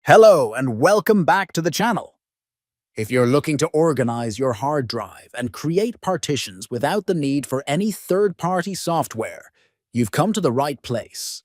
Hello and welcome back to the channel. If you're looking to organize your hard drive and create partitions without the need for any third-party software, you've come to the right place.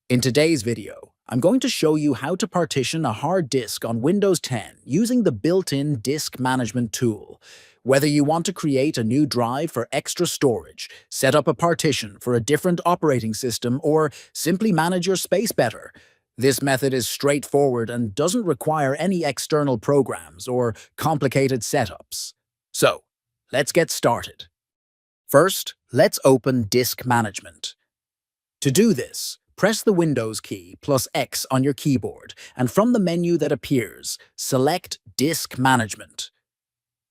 In today's video, I'm going to show you how to partition a hard disk on Windows 10 using the built-in disk management tool. Whether you want to create a new drive for extra storage, set up a partition for a different operating system, or simply manage your space better, this method is straightforward and doesn't require any external programs or complicated setups. So, let's get started. First, let's open Disk Management. To do this, press the Windows key plus X on your keyboard, and from the menu that appears, select Disk Management.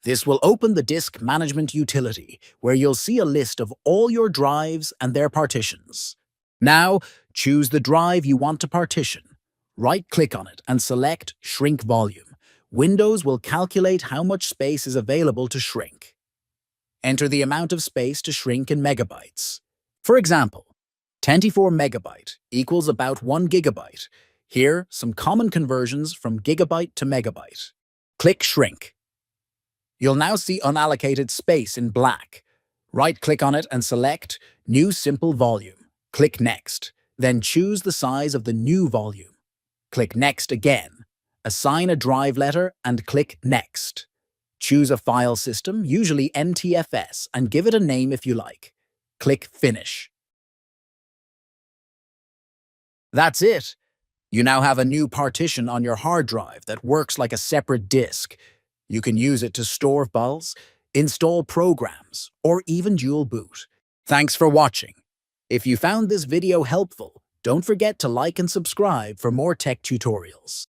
This will open the Disk Management utility, where you'll see a list of all your drives and their partitions. Now, choose the drive you want to partition. Right-click on it and select Shrink Volume. Windows will calculate how much space is available to shrink. Enter the amount of space to shrink in megabytes. For example, 24 megabyte equals about 1 gigabyte. Here, some common conversions from gigabyte to megabyte. Click Shrink. You'll now see unallocated space in black. Right-click on it and select New Simple Volume. Click Next, then choose the size of the new volume. Click Next again, assign a drive letter and click Next. Choose a file system, usually NTFS, and give it a name if you like. Click Finish. That's it. You now have a new partition on your hard drive that works like a separate disk. You can use it to store files, install programs, or even dual boot. Thanks for watching. If you found this video helpful, don't forget to like and subscribe for more tech tutorials.